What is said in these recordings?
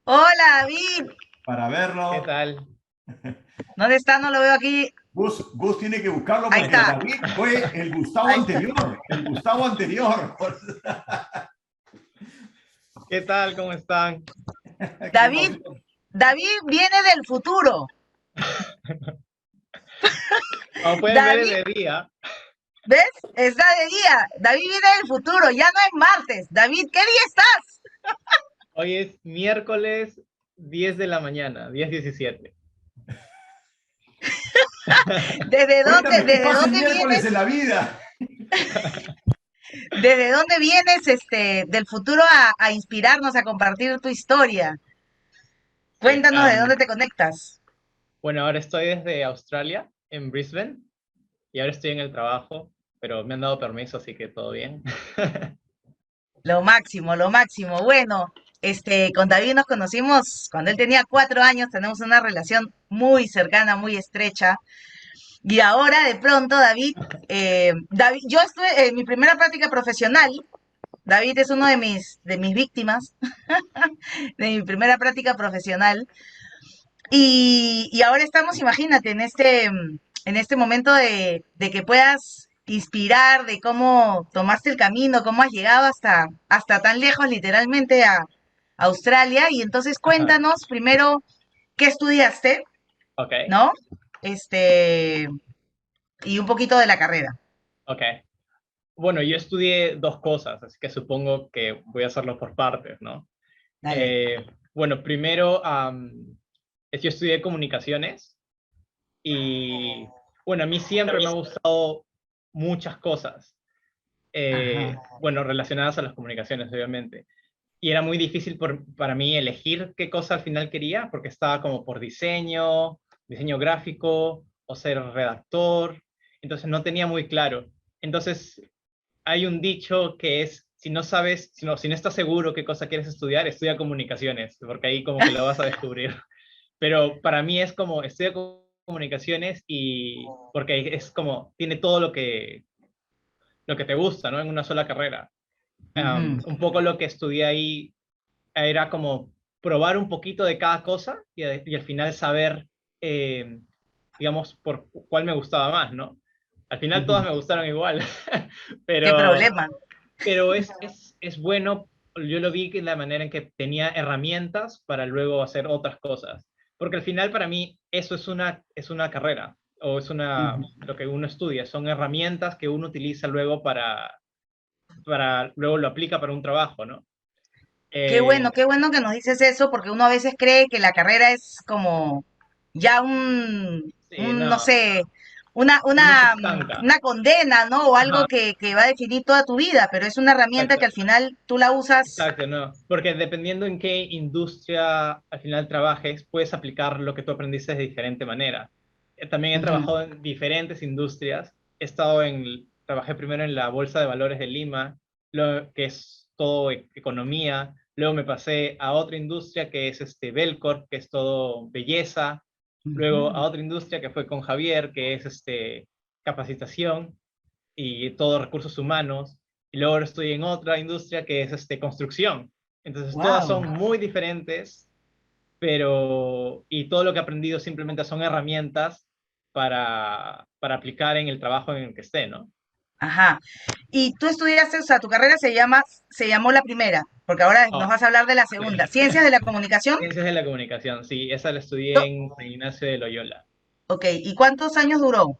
Hola, David. Para ¿Qué verlo. tal? ¿Dónde está? No lo veo aquí. Gus tiene que buscarlo Ahí porque está. David fue el Gustavo Ahí está. anterior, el Gustavo anterior. ¿Qué tal? ¿Cómo están? Qué David, emoción. David viene del futuro. Como pueden ver es David, de día. ¿ves? Está de día. David viene del futuro. Ya no es martes. David, ¿qué día estás? Hoy es miércoles 10 de la mañana, 10:17. ¿Desde dónde, Cuéntame qué desde pasa el dónde miércoles en vienes? la vida. ¿Desde dónde vienes, del futuro a inspirarnos, a compartir tu historia? Sí, Cuéntanos de dónde te conectas. bueno, ahora estoy desde Australia, en Brisbane, y ahora estoy en el trabajo, pero me han dado permiso, así que todo bien. Lo máximo, lo máximo. Bueno, con David nos conocimos cuando él tenía 4 años, tenemos una relación muy cercana, muy estrecha. Y ahora de pronto, David, yo estuve en mi primera práctica profesional. David es uno de mis víctimas de mi primera práctica profesional. Y ahora estamos, imagínate, en este momento de que puedas inspirar de cómo tomaste el camino, cómo has llegado hasta tan lejos, literalmente, a Australia. Y entonces Ajá. cuéntanos primero qué estudiaste, Ok, ¿no? Este, y un poquito de la carrera. ok. Bueno, yo estudié dos cosas, así que supongo que voy a hacerlo por partes, ¿no? Dale. Bueno, primero, yo estudié comunicaciones. Y bueno, a mí siempre me ha gustado muchas cosas, Ajá. bueno, relacionadas a las comunicaciones, obviamente. Y era muy difícil para mí elegir qué cosa al final quería, porque estaba como por diseño gráfico o ser redactor, entonces no tenía muy claro. Entonces, hay un dicho que es, si no sabes, si no estás seguro qué cosa quieres estudiar, estudia comunicaciones, porque ahí como que lo vas a descubrir. Pero para mí es como, estudio comunicaciones y porque es como, tiene todo lo que te gusta, ¿no? En una sola carrera. Ujú. Un poco lo que estudié ahí era como probar un poquito de cada cosa y al final saber, eh, digamos, por cuál me gustaba más, ¿no? Al final todas Ujú. me gustaron igual, ¿Qué pero, problema? pero es bueno, yo lo vi en la manera en que tenía herramientas para luego hacer otras cosas. Porque al final para mí eso es una carrera o Ujú. lo que uno estudia, son herramientas que uno utiliza luego para luego lo aplica para un trabajo, ¿no? Eh, Qué bueno que nos dices eso, porque uno a veces cree que la carrera es como ya sí, no no, sé, una, uno se una, estanca. una condena, ¿no? O algo Ajá, que va a definir toda tu vida, pero es una herramienta que exacto, al final tú la usas. exacto, no. Porque dependiendo en qué industria al final trabajes, puedes aplicar lo que tú aprendiste de diferente manera. También he Ujú, trabajado en diferentes industrias. Trabajé primero en la Bolsa de Valores de Lima, que es todo economía. Luego me pasé a otra industria que es Belcorp, que es todo belleza. Luego a ujú. otra industria que fue con Javier, que es capacitación y todo recursos humanos, y luego ahora estoy en otra industria que es construcción. Entonces todas Wow. son muy diferentes, y todo lo que he aprendido simplemente son herramientas para aplicar en el trabajo en el que esté, ¿no? Ajá. Y tú estudiaste, o sea, tu carrera se llamó la primera, porque ahora nos Oh, vas a hablar de la sí. segunda. Ciencias de la comunicación. Ciencias de la comunicación, sí, esa la estudié To- en San Ignacio de Loyola. Ok, ¿y cuántos años duró?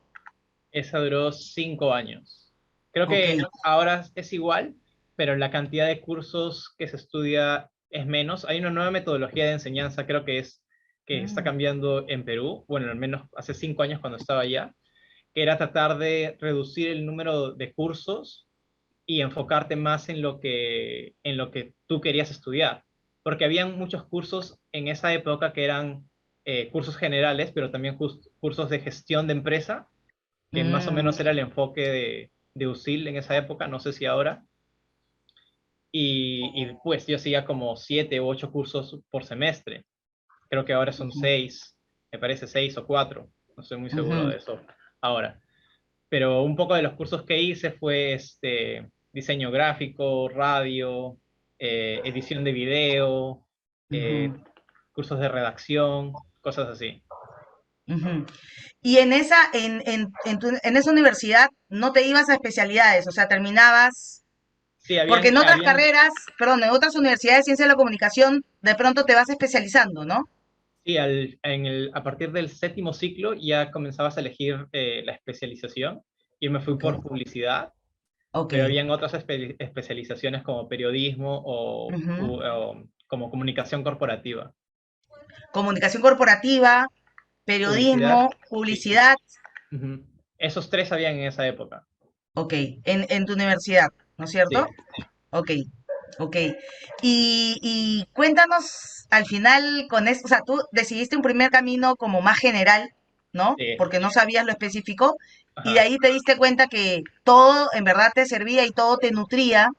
Esa duró 5 años. Creo Ok. que ahora es igual, pero la cantidad de cursos que se estudia es menos. Hay una nueva metodología de enseñanza, creo que está Mm, cambiando en Perú, bueno, al menos hace 5 años cuando estaba allá, que era tratar de reducir el número de cursos y enfocarte más en lo que tú querías estudiar. Porque habían muchos cursos en esa época que eran cursos generales, pero también cursos de gestión de empresa, que más o mm, menos era el enfoque de USIL en esa época, no sé si ahora. Y pues yo hacía como 7 u 8 cursos por semestre. Creo que ahora son ujú, 6, me parece 6 o 4, no estoy muy seguro ujú, de eso ahora. Pero un poco de los cursos que hice fue diseño gráfico, radio, edición de video, ujú. cursos de redacción, cosas así. Ujú. Y en esa universidad no te ibas a especialidades, o sea, terminabas, Sí, porque en otras habían, carreras, perdón, en otras universidades de ciencia de la comunicación, de pronto te vas especializando, ¿no? sí, a partir del séptimo ciclo ya comenzabas a elegir la especialización. Yo me fui Ok, por publicidad, ok. pero habían otras especializaciones como periodismo Ujú. o como comunicación corporativa. Comunicación corporativa, Publicidad, periodismo, sí. publicidad, Ujú. Esos tres habían en esa época. ok, en tu universidad, ¿no es cierto? Sí, Ok, ok. Y cuéntanos al final con esto, o sea, tú decidiste un primer camino como más general, ¿no? sí. Porque no sabías lo específico, y de Ajá. ahí te diste cuenta que todo en verdad te servía y todo te nutría,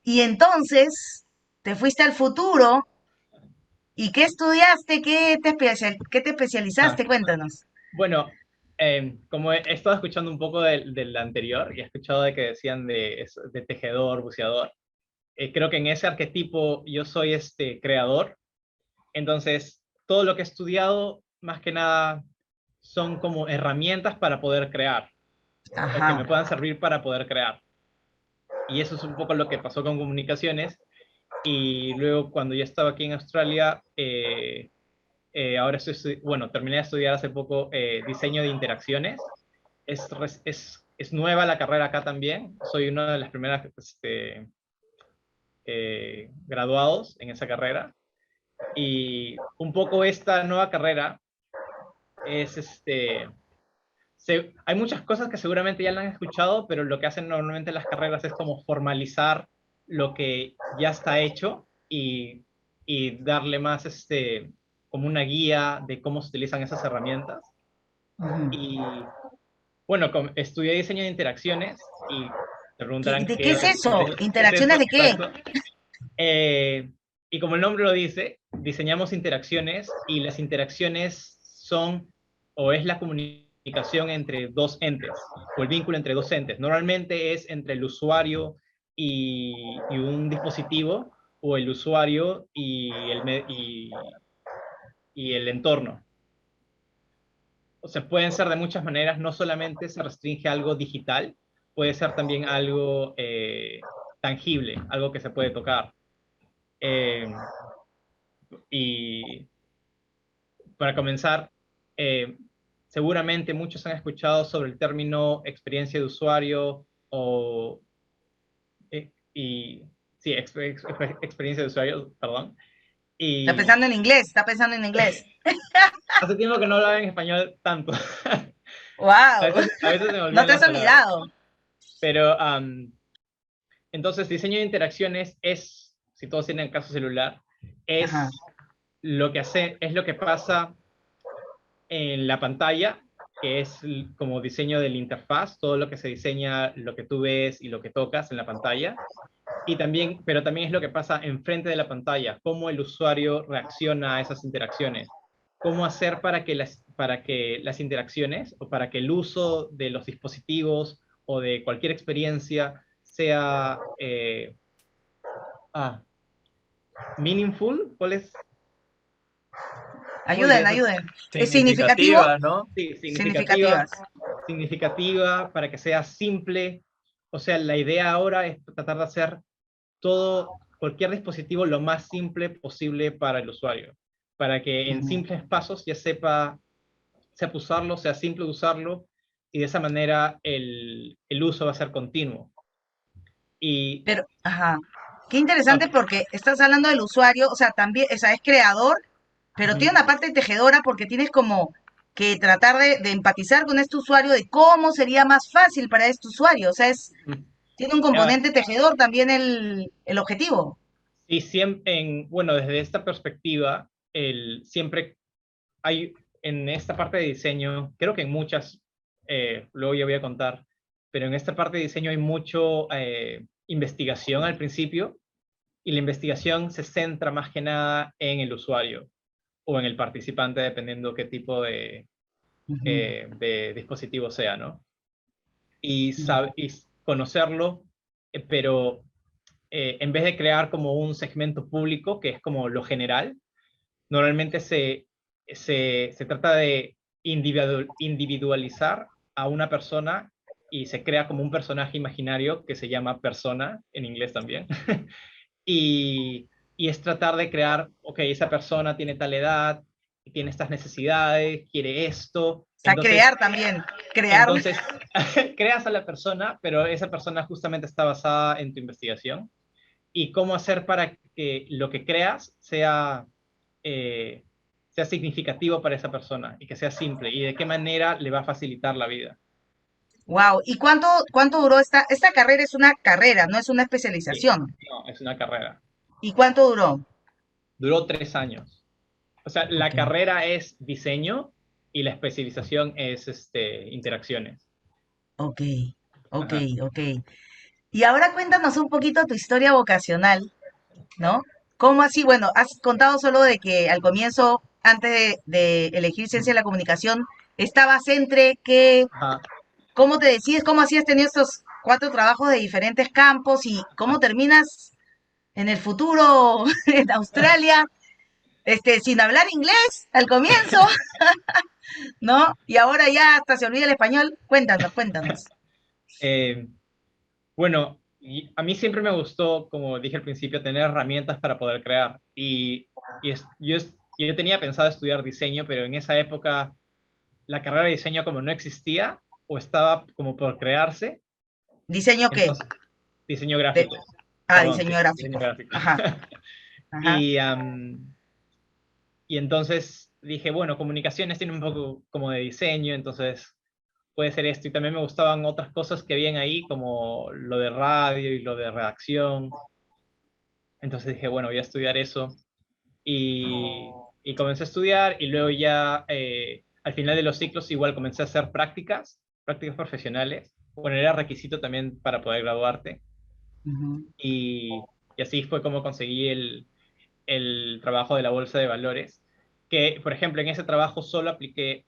y entonces te fuiste al futuro, ¿y qué estudiaste? ¿Qué te Ah, especializaste? Cuéntanos. bueno, como he estado escuchando un poco del anterior y he escuchado de que decían de tejedor, buceador, creo que en ese arquetipo yo soy este creador. Entonces, todo lo que he estudiado, más que nada, son como herramientas para poder crear, o que Ajá. me puedan servir para poder crear. Y eso es un poco lo que pasó con comunicaciones. Y luego, cuando ya estaba aquí en Australia, ahora bueno, terminé de estudiar hace poco diseño de interacciones. Es nueva la carrera acá también. Soy una de las primeras graduados en esa carrera. Y un poco esta nueva carrera es hay muchas cosas que seguramente ya la han escuchado, pero lo que hacen normalmente las carreras es como formalizar lo que ya está hecho y darle más como una guía de cómo se utilizan esas herramientas. Ujú. Y bueno, estudié diseño de interacciones y te preguntarán ¿De qué es qué eso? qué es ¿Interacciones eso, de qué? exacto. Y como el nombre lo dice, diseñamos interacciones y las interacciones son o es la comunicación entre dos entes o el vínculo entre dos entes. Normalmente es entre el usuario y un dispositivo o el usuario y el entorno. O sea, pueden ser de muchas maneras, no solamente se restringe a algo digital, puede ser también algo tangible, algo que se puede tocar. Eh, y para comenzar, eh, seguramente muchos han escuchado sobre el término experiencia de usuario y sí, experiencia de usuario, perdón. Está Y pensando en inglés, está pensando en inglés. hace tiempo que no hablaba en español tanto. ¡Wow! A veces se me No olvidan te las has palabras. olvidado. Pero entonces, diseño de interacciones es, si todos tienen caso celular, Ajá. es es lo que pasa en la pantalla, que es como diseño de la interfaz, todo lo que se diseña, lo que tú ves y lo que tocas en la pantalla. Y también, pero también es lo que pasa enfrente de la pantalla, cómo el usuario reacciona a esas interacciones. Cómo hacer para que las interacciones o para que el uso de los dispositivos o de cualquier experiencia sea ah, meaningful. ¿Cuál es? ¿Cómo Ayuden, dirías? ayuden. ¿Es significativo? Significativa, ¿no? Sí, significativa, Significativas. significativa para que sea simple. O sea, la idea ahora es tratar de hacer cualquier dispositivo lo más simple posible para el usuario, para que en Ujú. simples pasos ya sepa usarlo, sea simple de usarlo, y de esa manera el uso va a ser continuo. Y, Pero, ajá. Qué ah, interesante porque estás hablando del usuario, o sea, también, o sea, es creador, pero tiene ujú, una parte tejedora porque tienes como que tratar de empatizar con este usuario de cómo sería más fácil para este usuario. O sea, ujú. tiene un Ah, componente tejedor también el objetivo. y siempre, bueno, desde esta perspectiva, siempre hay en esta parte de diseño, creo que en muchas, luego ya voy a contar, pero en esta parte de diseño hay mucho investigación al principio, y la investigación se centra más que nada en el usuario o en el participante, dependiendo qué tipo Ujú. de dispositivo sea, ¿no? Y, Ya. y conocerlo, pero en vez de crear como un segmento público, que es como lo general, normalmente se trata de individualizar a una persona y se crea como un personaje imaginario que se llama persona, en inglés también. y, y es tratar de crear, ok, esa persona tiene tal edad, tiene estas necesidades, quiere esto. O sea, crear también, crear. Entonces creas a la persona, pero esa persona justamente está basada en tu investigación. Y cómo hacer para que lo que creas eh, sea significativo para esa persona y que sea simple y de qué manera le va a facilitar la vida. Wow. ¿Y cuánto duró esta carrera? Es una carrera, no es una Sí, especialización. no, es una carrera. ¿Y cuánto duró? Duró 3 años. O sea, Ok, la carrera es diseño y la especialización es interacciones. ok, ok, Ajá. ok. Y ahora cuéntanos un poquito tu historia vocacional, ¿no? ¿Cómo así? Bueno, has contado solo de que al comienzo, antes de elegir ciencia de la comunicación, estabas entre que, Ajá. ¿cómo te decides? ¿Cómo así has tenido estos 4 trabajos de diferentes campos y cómo terminas en el futuro en Australia, sin hablar inglés al comienzo, ¿no? Y ahora ya hasta se olvida el español. Cuéntanos, cuéntanos. Eh, bueno, y a mí siempre me gustó, como dije al principio, tener herramientas para poder crear. Yo tenía pensado estudiar diseño, pero en esa época la carrera de diseño como no existía o estaba como por crearse, ¿Diseño qué? entonces diseño De, gráfico, perdón, diseño sí, diseño gráfico. gráfico. Ajá, ajá. Y, y entonces dije, bueno, comunicaciones tiene un poco como de diseño, entonces puede ser esto. Y también me gustaban otras cosas que habían ahí, como lo de radio y lo de redacción. Entonces dije, bueno, voy a estudiar eso. Y comencé a estudiar y luego ya al final de los ciclos igual comencé a hacer prácticas profesionales. Bueno, era requisito también para poder graduarte. Ujú. Y así fue como conseguí el trabajo de la bolsa de valores, que por ejemplo en ese trabajo solo apliqué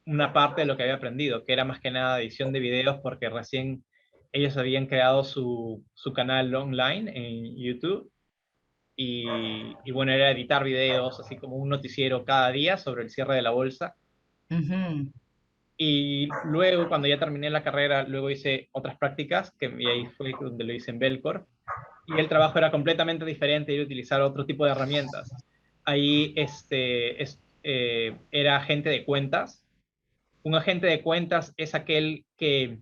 una parte de lo que había aprendido, que era más que nada edición de videos, porque recién ellos habían creado su canal online en YouTube y bueno, era editar videos, así como un noticiero cada día sobre el cierre de la bolsa. Ujú. Y luego, cuando ya terminé la carrera, luego hice otras prácticas, y ahí fue donde lo hice en Belcor, y el trabajo era completamente diferente, y utilizar otro tipo de herramientas. Ahí era agente de cuentas. Un agente de cuentas es aquel que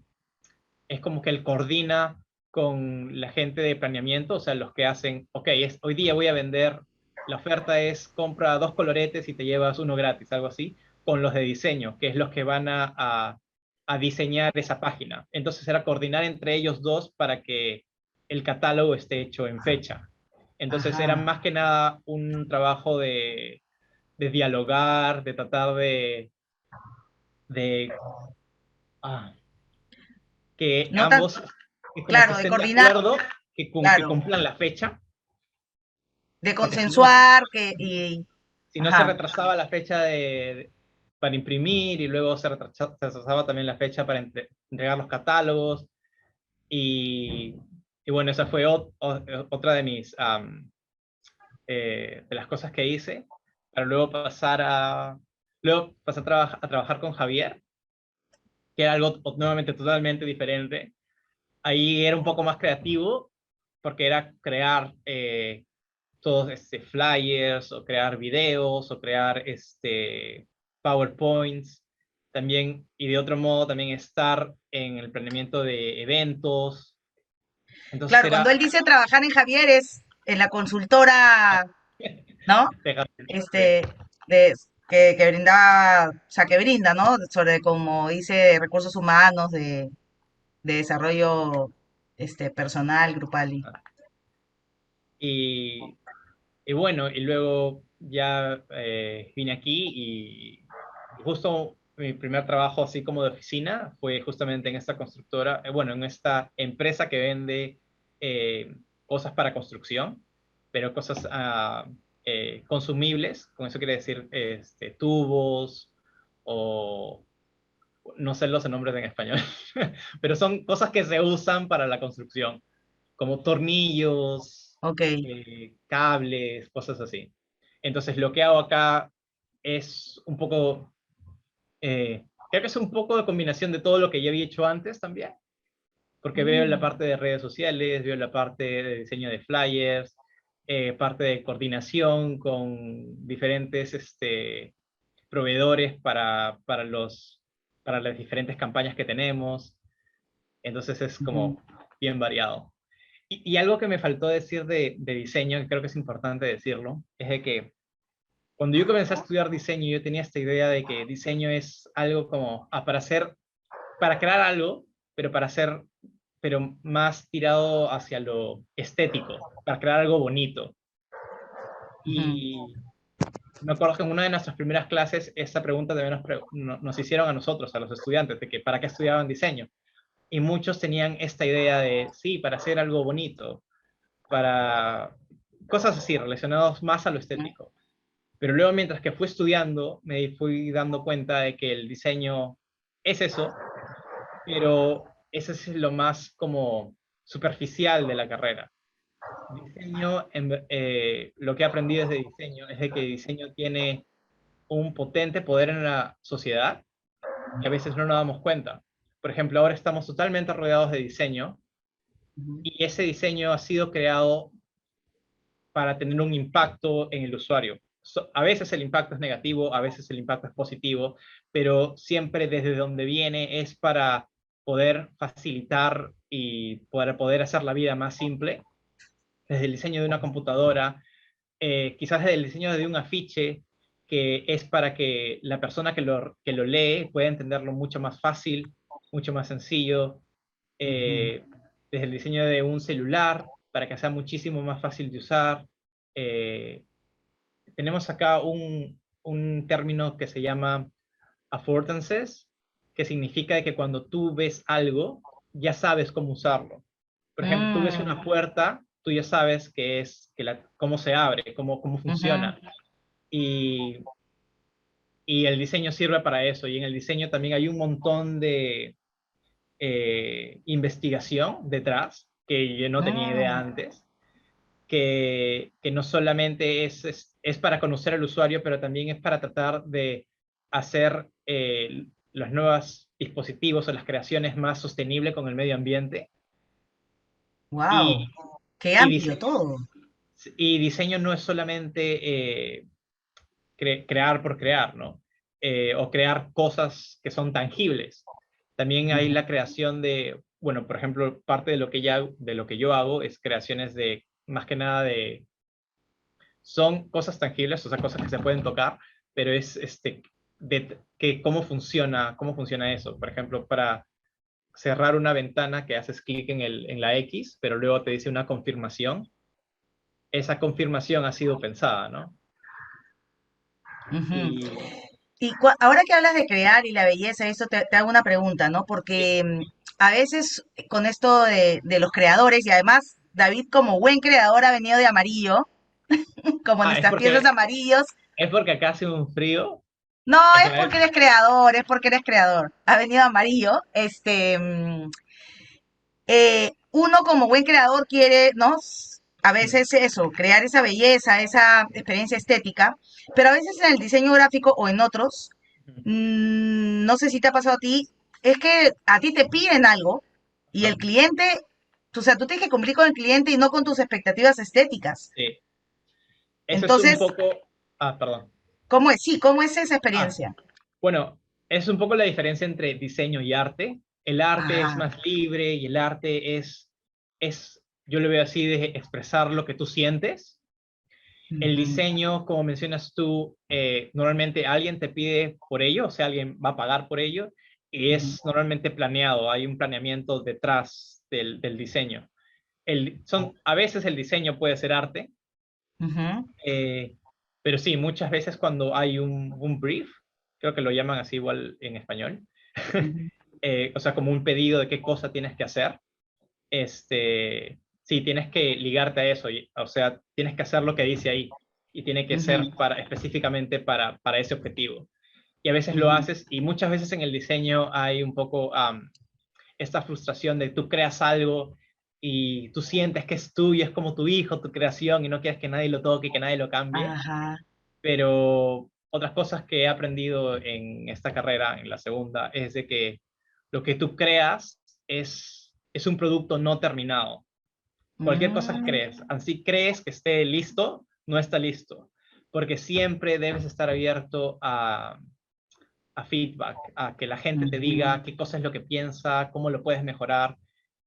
es como que él coordina con la gente de planeamiento, o sea, los que hacen, ok, hoy día voy a vender, la oferta es compra 2 coloretes y te llevas uno gratis, algo así, con los de diseño, que es los que van a diseñar esa página. Entonces era coordinar entre ellos dos para que el catálogo esté hecho en fecha. Entonces era Ajá. más que nada un trabajo de dialogar, de tratar de ah, que No tan, ambos como que claro, de estén de coordinar, acuerdo, que claro, cumplan la fecha, de porque si no, consensuar y, si no se ajá, retrasaba la fecha para imprimir y luego se retrasaba también la fecha para entregar los catálogos y, y bueno, esa fue otra de de las cosas que hice para luego pasar a trabajar con Javier, que era algo nuevamente totalmente diferente. Ahí era un poco más creativo porque era crear todos flyers o crear videos o crear PowerPoints también y de otro modo también estar en el planeamiento de eventos. Entonces claro, cuando era él dice trabajar en Javier es en la consultora, ¿no? sí, Este, que brindaba, o sea, que brinda, ¿no? Sobre, como dice, recursos humanos, de desarrollo, personal, grupal. y, y bueno, y luego ya vine aquí y justo mi primer trabajo así como de oficina fue justamente en esta constructora, bueno, en esta empresa que vende cosas para construcción, pero cosas consumibles, con eso quiere decir tubos o no sé los nombres en español, pero son cosas que se usan para la construcción, como tornillos, Ok, cables, cosas así. Entonces lo que hago acá es un poco, creo que es un poco de combinación de todo lo que ya había hecho antes también, porque veo la parte de redes sociales, veo la parte de diseño de flyers, parte de coordinación con diferentes proveedores para las diferentes campañas que tenemos. Entonces es Ujú. como bien variado. Y algo que me faltó decir de diseño, que creo que es importante decirlo, es de que cuando yo comencé a estudiar diseño, yo tenía esta idea de que diseño es algo como para crear algo, pero pero más tirado hacia lo estético, para crear algo bonito. Ujú. Y me acuerdo que en una de nuestras primeras clases, esta pregunta también nos hicieron a nosotros, a los estudiantes, de que para qué estudiaban diseño. Y muchos tenían esta idea de, sí, para hacer algo bonito, para cosas así, relacionadas más a lo estético. Pero luego, mientras que fui estudiando, me fui dando cuenta de que el diseño es eso, pero ese es lo más como superficial de la carrera. Diseño, lo que he aprendido desde diseño es de que diseño tiene un potente poder en la sociedad que a veces no nos damos cuenta. Por ejemplo, ahora estamos totalmente rodeados de diseño Ujú. y ese diseño ha sido creado para tener un impacto en el usuario. A veces el impacto es negativo, a veces el impacto es positivo, pero siempre desde donde viene es para poder facilitar y poder hacer la vida más simple. Desde el diseño de una computadora, quizás desde el diseño de un afiche, que es para que la persona que lo lee pueda entenderlo mucho más fácil, mucho más sencillo. Ujú. eh, Desde el diseño de un celular, para que sea muchísimo más fácil de usar. Eh, Tenemos acá un término que se llama affordances, que significa que cuando tú ves algo, ya sabes cómo usarlo. Por ejemplo, tú ves una Mm. puerta, tú ya sabes cómo se abre, cómo Ujú. funciona. Y, y el diseño sirve para eso. Y en el diseño también hay un montón de investigación detrás, que yo no tenía idea Mm. antes, que no solamente es para conocer al usuario, pero también es para tratar de hacer los nuevos dispositivos o las creaciones más sostenibles con el medio ambiente. Wow, Y, qué y, amplio dise- todo. y diseño no es solamente crear por crear, ¿no? O crear cosas que son tangibles. También hay Ujú. la creación bueno, por ejemplo, parte de lo que yo hago es creaciones más que nada son cosas tangibles, o sea, cosas que se pueden tocar, pero es cómo funciona eso. Por ejemplo, para cerrar una ventana que haces clic en la X, pero luego te dice una confirmación, esa confirmación ha sido pensada, ¿no? Ujú. Y Y ahora que hablas de crear y la belleza, eso te hago una pregunta, ¿no? sí, Porque a veces con esto de los creadores, y además David como buen creador ha venido de amarillo, como ah, nuestras piezas amarillos. es porque acá hace un frío. No, En es general, porque eres creador, es porque eres creador. Ha venido amarillo. Uno como buen creador quiere, ¿no? A mm, veces eso, crear esa belleza, esa experiencia estética, pero a veces en el diseño gráfico o en otros, mm, no sé si te ha pasado a ti, es que a ti te piden algo y el ajá, cliente, o sea, tú tienes que cumplir con el cliente y no con tus expectativas estéticas. sí. Eso es un Entonces, poco, perdón. ¿cómo es? Sí, ¿cómo es esa Ah, experiencia? bueno, es un poco la diferencia entre diseño y arte. El arte es Ajá. más libre y el arte yo lo veo así, de expresar lo que tú sientes. El Ujú. diseño, como mencionas tú, normalmente alguien te pide por ello, o sea, alguien va a pagar por ello, y Ujú. es normalmente planeado, hay un planeamiento detrás del diseño. A veces el diseño puede ser arte, Ujú. eh, pero sí, muchas veces cuando hay un brief, creo que lo llaman así igual en español, Ujú. o sea, como un pedido de qué cosa tienes que hacer, sí, tienes que ligarte a eso, o sea, tienes que hacer lo que dice ahí y tiene que Ujú. ser específicamente para ese objetivo. Y a veces lo Ujú. haces y muchas veces en el diseño hay un poco esta frustración de tú creas algo y tú sientes que es tuyo, es como tu hijo, tu creación y no quieres que nadie lo toque, que nadie lo cambie. Ajá. Pero otras cosas que he aprendido en esta carrera, en la segunda, es de que lo que tú creas es un producto no terminado. Cualquier cosa que Mm, crees, así crees que esté listo, no está listo, porque siempre debes estar abierto a feedback, a que la gente te ujú, diga qué cosa es lo que piensa, cómo lo puedes mejorar.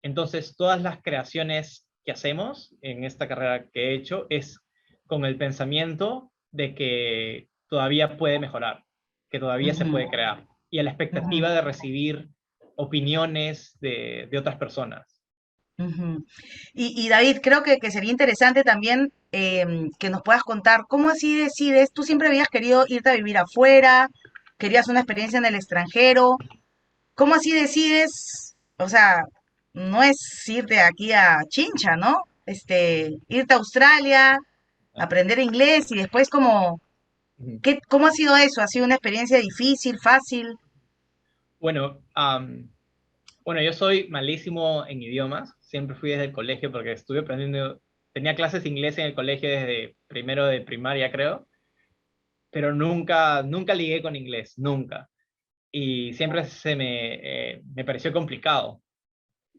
Entonces, todas las creaciones que hacemos en esta carrera que he hecho es con el pensamiento de que todavía puede mejorar, que todavía se puede ujú, crear, y a la ujú, expectativa de recibir opiniones de otras personas. ujú. Y David, creo que sería interesante también que nos puedas contar cómo así decides, tú siempre habías querido irte a vivir afuera, querías una experiencia en el extranjero, ¿cómo así decides? O sea, no es irte aquí a Chincha, ¿no? Irte a Australia, Ah, aprender inglés y después ujú. ¿cómo ha sido eso? ¿Ha sido una experiencia difícil, fácil? Bueno, bueno, yo soy malísimo en idiomas, siempre fui desde el colegio porque estuve aprendiendo, tenía clases de inglés en el colegio desde primero de primaria, creo, pero nunca ligué con inglés, nunca. Y siempre me pareció complicado,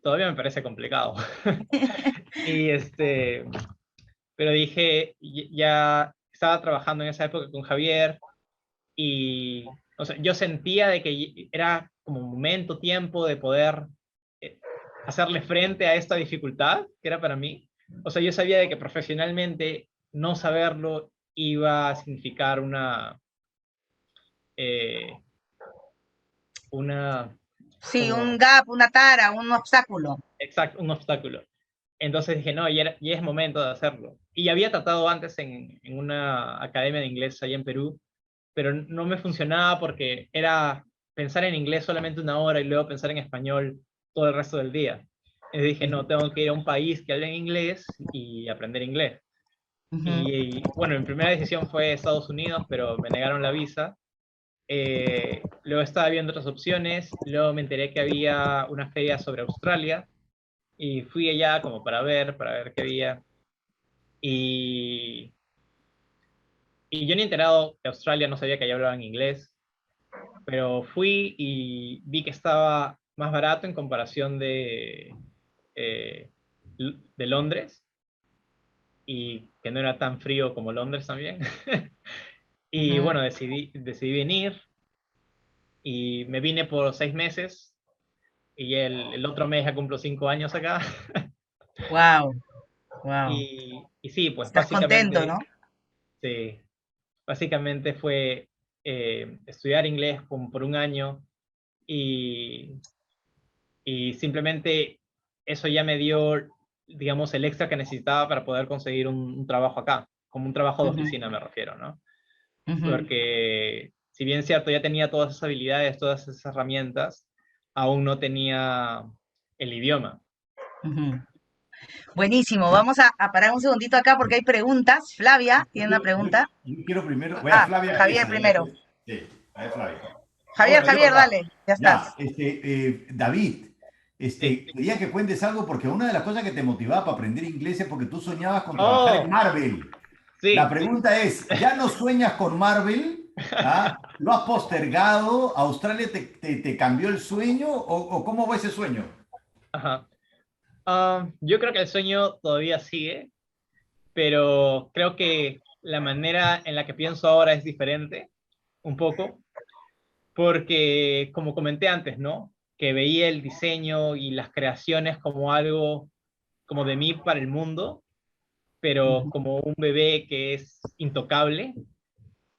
todavía me parece complicado. Y pero dije, ya estaba trabajando en esa época con Javier y, o sea, yo sentía de que era como un momento, tiempo de poder eh, hacerle frente a esta dificultad que era para mí. O sea, yo sabía de que profesionalmente no saberlo iba a significar eh, una, Sí, un como, gap, una tara, un obstáculo. exacto, un obstáculo. Entonces dije, no, ya es momento de hacerlo. Y había tratado antes en una academia de inglés allá en Perú, pero no me funcionaba porque era pensar en inglés solamente una hora y luego pensar en español todo el resto del día. Y dije, no, tengo que ir a un país que hable en inglés y aprender inglés. Ujú, Y bueno, mi primera decisión fue Estados Unidos, pero me negaron la visa. Luego estaba viendo otras opciones, luego me enteré que había una feria sobre Australia y fui allá como para ver qué había. Y, y yo ni enterado de Australia, no sabía que allá hablaban inglés, pero fui y vi que estaba más barato en comparación eh, de Londres y que no era tan frío como Londres también. Y ujú. bueno, decidí venir y me vine por 6 meses y el otro mes ya cumplo 5 años acá. Wow, wow. Y sí, pues Estás contento, ¿no? sí, básicamente fue estudiar inglés por un año y, y simplemente eso ya me dio, digamos, el extra que necesitaba para poder conseguir un trabajo acá, como un trabajo de Ujú, oficina me refiero, ¿no? ujú, Porque si bien es cierto, ya tenía todas esas habilidades, todas esas herramientas, aún no tenía el idioma. ujú. Buenísimo. Vamos a parar un segundito acá porque hay preguntas. Flavia tiene una pregunta. Yo quiero primero, voy a Ah, Flavia Javier empieza y primero. después, sí, a ver Flavia. Javier, Bueno, yo Javier, ya, dale, ya ya, estás. David, Sí. quería que cuentes algo porque una de las cosas que te motivaba para aprender inglés es porque tú soñabas con trabajar en Oh, Marvel. La sí. pregunta es, ¿ya no sueñas con Marvel? ¿Ah? ¿Lo has postergado? ¿Australia te cambió el sueño o cómo va ese sueño? Ajá. Yo creo que el sueño todavía sigue, pero creo que la manera en la que pienso ahora es diferente, un poco, porque como comenté antes, ¿no? Que veía el diseño y las creaciones como algo como de mí para el mundo, pero Ujú, como un bebé que es intocable,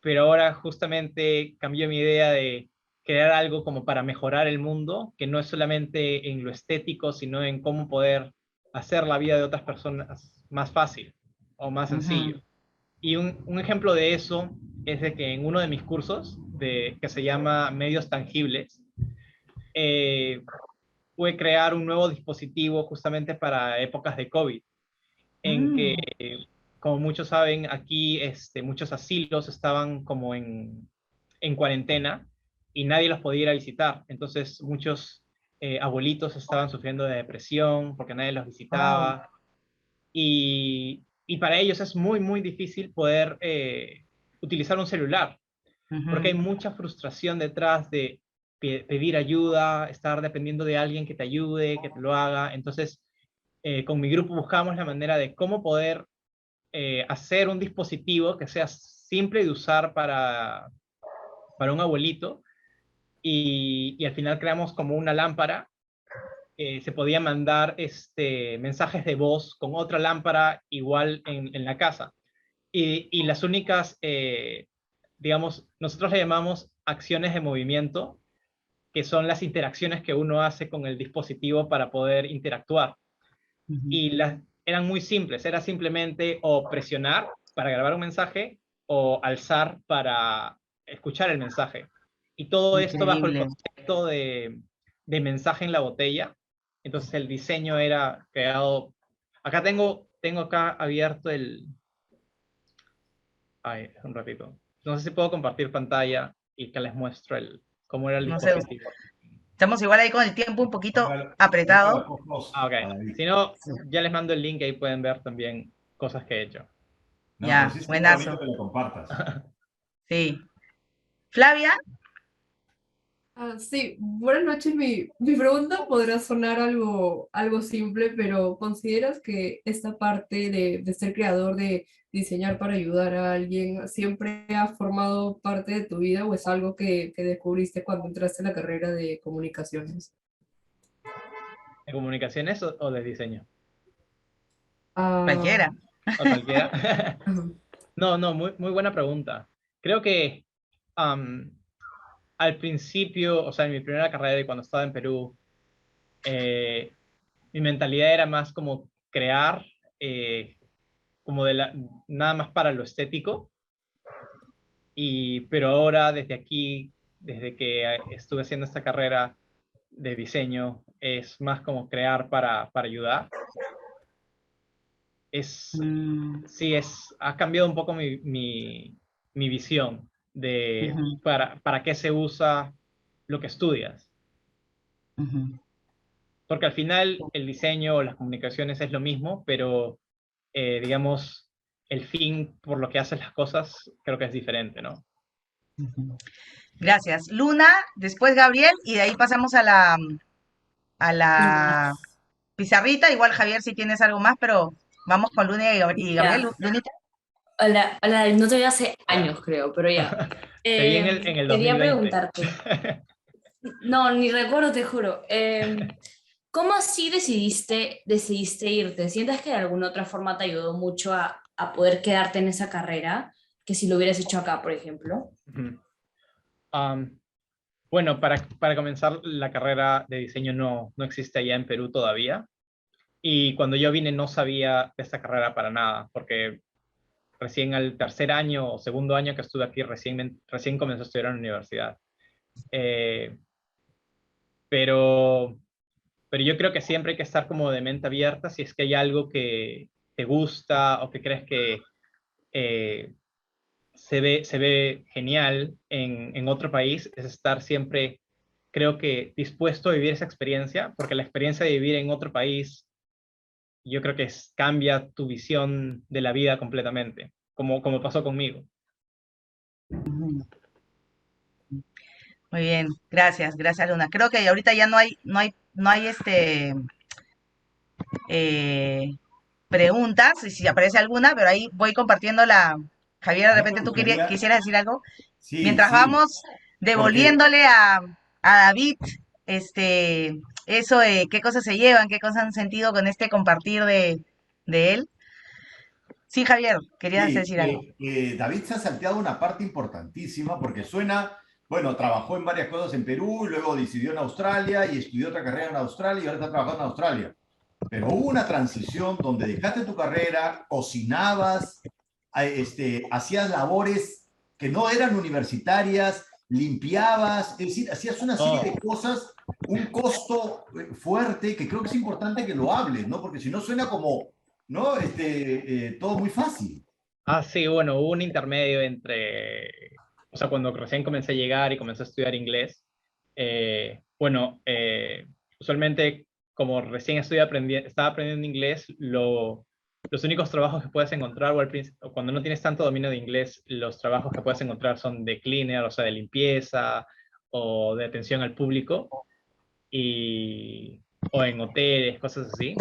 pero ahora justamente cambió mi idea de crear algo como para mejorar el mundo, que no es solamente en lo estético, sino en cómo poder hacer la vida de otras personas más fácil o más ujú, sencillo. Y un ejemplo de eso es de que en uno de mis cursos, que se llama Medios Tangibles, eh, pude crear un nuevo dispositivo justamente para épocas de COVID, en que, mm, como muchos saben, aquí muchos asilos estaban como en cuarentena y nadie los podía ir a visitar. Entonces muchos abuelitos estaban sufriendo de depresión porque nadie los wow, visitaba y para ellos es muy, muy difícil poder utilizar un celular, porque hay mucha frustración detrás de pedir ayuda, estar dependiendo de alguien que te ayude, que te lo haga. Entonces, con mi grupo buscamos la manera de cómo poder hacer un dispositivo que sea simple de usar para un abuelito, y al final creamos como una lámpara. Se podía mandar mensajes de voz con otra lámpara igual en la casa. Y las únicas, digamos, nosotros le llamamos acciones de movimiento, que son las interacciones que uno hace con el dispositivo para poder interactuar. Y eran muy simples, era simplemente o presionar para grabar un mensaje o alzar para escuchar el mensaje. Y todo esto bajo el Increíble. concepto de mensaje en la botella. Entonces el diseño era creado. Acá tengo acá abierto Ay, un ratito. No sé si puedo compartir pantalla y que les muestro cómo era el No sé, dispositivo. estamos igual ahí con el tiempo un poquito Póngalo apretado. las fotos Ah, ok. a David. Si no, Sí. ya les mando el link y ahí pueden ver también cosas que he hecho. No, pero Ya, sí sería bonito buenazo. que lo compartas. Sí. Flavia, Sí, buenas noches. Mi pregunta podrá sonar algo simple, pero ¿consideras que esta parte de ser creador, de diseñar para ayudar a alguien, siempre ha formado parte de tu vida o es algo que descubriste cuando entraste en la carrera de comunicaciones? ¿De comunicaciones o de diseño? Ah, cualquiera. ¿O cualquiera? ajá. No, no, muy buena pregunta. Creo que am, al principio, o sea, en mi primera carrera y cuando estaba en Perú, eh, mi mentalidad era más como crear, como nada más para lo estético. Pero ahora, desde aquí, desde que estuve haciendo esta carrera de diseño, es más como crear para ayudar. Mm, Sí, ha cambiado un poco mi visión de ujú, para qué se usa lo que estudias. ujú. Porque al final el diseño o las comunicaciones es lo mismo, pero digamos, el fin por lo que haces las cosas creo que es diferente, ¿no? Ujú. Gracias. Luna, después Gabriel, y de ahí pasamos a la pizarrita. Igual Javier, si tienes algo más, pero vamos con Luna y Gabriel. Ya. Lunita. Hola, hola, no te veo hace años, creo, pero ya. Te vi en el Quería 2020. preguntarte, no, ni recuerdo, te juro. ¿Cómo así decidiste irte? ¿Sientes que de alguna otra forma te ayudó mucho a poder quedarte en esa carrera que si lo hubieras hecho acá, por ejemplo? Ujú. Am, bueno, para comenzar, la carrera de diseño no existe allá en Perú todavía. Y cuando yo vine no sabía de esta carrera para nada, porque recién al tercer año o segundo año que estuve aquí, recién comencé a estudiar en la universidad. Eh, pero, pero yo creo que siempre hay que estar como de mente abierta si es que hay algo que te gusta o que crees que eh, se ve genial en otro país, es estar siempre, creo que, dispuesto a vivir esa experiencia, porque la experiencia de vivir en otro país, yo creo que cambia tu visión de la vida completamente, como pasó conmigo. Ujú. Muy bien, gracias Luna. Creo que ahorita ya no hay eh, preguntas, y si aparece alguna, pero ahí voy compartiendo la. Javier, de A mí me repente tú gustaría, quisieras decir algo. sí, Mientras sí, vamos porque devolviéndole a David, eso de qué cosas se llevan, qué cosas han sentido con este compartir de él. Sí, Javier, querías sí, decir algo. David se ha salteado una parte importantísima porque suena, bueno, trabajó en varias cosas en Perú, luego decidió en Australia y estudió otra carrera en Australia y ahora está trabajando en Australia. Pero hubo una transición donde dejaste tu carrera, cocinabas, hacías labores que no eran universitarias, limpiabas, es decir, hacías una serie Oh, de cosas, un costo fuerte que creo que es importante que lo hables, ¿no? Porque si no suena como, ¿no? Todo muy fácil. sí, bueno, hubo un intermedio o sea, cuando recién comencé a llegar y comencé a estudiar inglés, bueno, usualmente como recién estaba aprendiendo inglés, los únicos trabajos que puedes encontrar, o cuando no tienes tanto dominio de inglés, los trabajos que puedes encontrar son de cleaner, o sea, de limpieza, o de atención al público, o en hoteles, cosas así.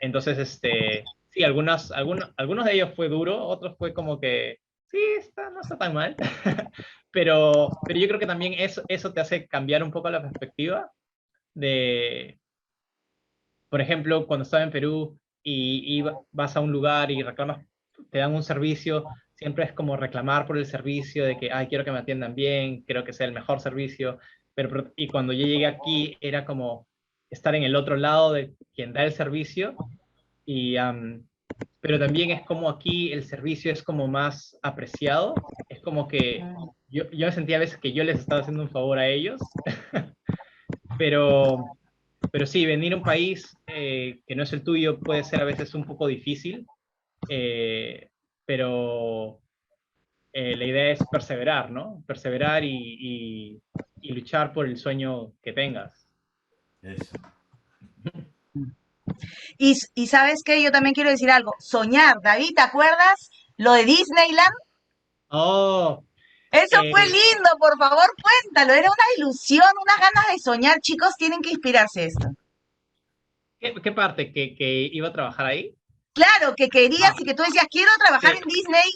Entonces, sí, algunos de ellos fue duro, otros fue como que, sí, no está tan mal. pero yo creo que también eso te hace cambiar un poco la perspectiva de, por ejemplo, cuando estaba en Perú y vas a un lugar y reclamas, te dan un servicio, siempre es como reclamar por el servicio, de que, ay, quiero que me atiendan bien, quiero que sea el mejor servicio, y cuando yo llegué aquí era como estar en el otro lado de quien da el servicio, pero también es como aquí el servicio es como más apreciado, es como que yo me sentía a veces que yo les estaba haciendo un favor a ellos, pero sí, venir a un país que no es el tuyo puede ser a veces un poco difícil, pero la idea es perseverar, ¿no? Perseverar y luchar por el sueño que tengas. Eso. Y ¿sabes qué? Yo también quiero decir algo. Soñar, David, ¿te acuerdas lo de Disneyland? Oh, Eso fue eh, lindo, por favor, cuéntalo. Era una ilusión, unas ganas de soñar. Chicos, tienen que inspirarse esto. ¿qué parte? ¿Que iba a trabajar ahí? Claro, que querías Ah, y que tú decías, quiero trabajar sí. en Disney.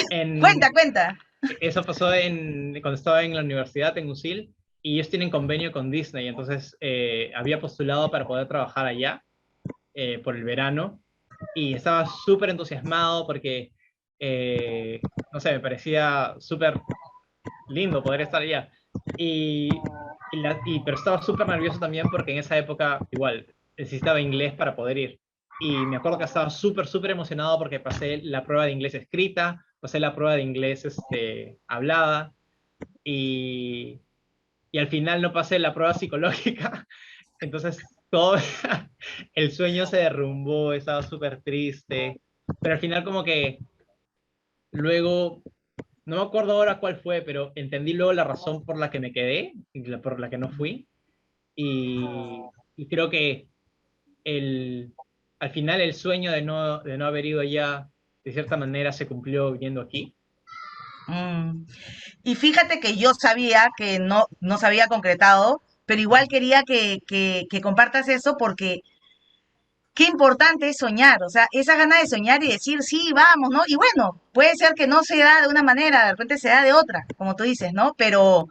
En, Cuenta, cuenta. Eso pasó cuando estaba en la universidad en USIL y ellos tienen convenio con Disney, entonces había postulado para poder trabajar allá por el verano y estaba súper entusiasmado porque, no sé, me parecía súper lindo poder estar allá. Pero estaba súper nervioso también porque en esa época igual necesitaba inglés para poder ir. Y me acuerdo que estaba súper, súper emocionado porque pasé la prueba de inglés escrita, pasé la prueba de inglés hablada y, y al final no pasé la prueba psicológica. Entonces todo el sueño se derrumbó, estaba súper triste. Pero al final como que luego no me acuerdo ahora cuál fue, pero entendí luego la razón por la que me quedé y por la que no fui. Y creo que el, al final el sueño de no haber ido allá, de cierta manera, se cumplió viniendo aquí. Mm. Y fíjate que yo sabía que no se había concretado, pero igual quería que compartas eso porque qué importante es soñar, o sea, esa gana de soñar y decir, sí, vamos, ¿no? Y bueno, puede ser que no se da de una manera, de repente se da de otra, como tú dices, ¿no? Pero,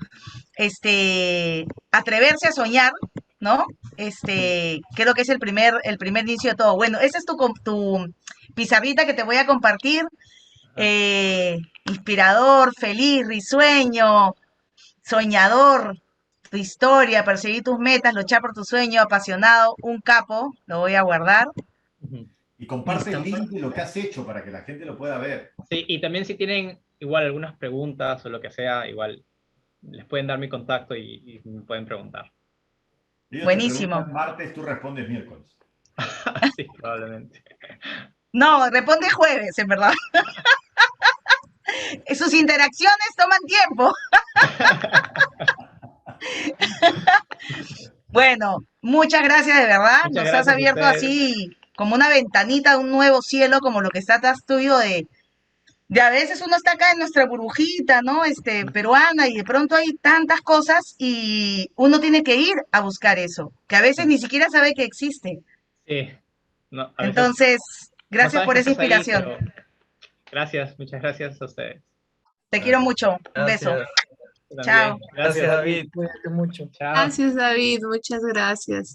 atreverse a soñar, ¿no? Creo que es el primer inicio de todo. Bueno, esa es tu pizarrita que te voy a compartir. Ajá. Inspirador, feliz, risueño, soñador, tu historia, perseguir tus metas, luchar por tu sueño, apasionado, un capo, lo voy a guardar. Ujú. Y comparte Listo. el link de lo que has hecho para que la gente lo pueda ver. Sí, y también si tienen igual algunas preguntas o lo que sea, igual les pueden dar mi contacto y me pueden preguntar. Ellos te Buenísimo. preguntan martes, tú respondes miércoles. Sí, probablemente. No, responde jueves, en verdad. Sus interacciones toman tiempo. Bueno, muchas gracias de verdad. Muchas Nos has gracias a abierto ustedes. así como una ventanita a un nuevo cielo, como lo que está atrás tuyo de a veces uno está acá en nuestra burbujita, ¿no? Peruana, y de pronto hay tantas cosas y uno tiene que ir a buscar eso, que a veces ni siquiera sabe que existe. Sí, no, a veces Entonces, no gracias sabes por que esa estás ahí, inspiración. pero gracias, muchas gracias a ustedes. Te quiero Gracias. mucho. Un beso. Gracias. Tú Chao. también. Gracias, David. Cuídate mucho. Chao. Gracias, David. Muchas gracias.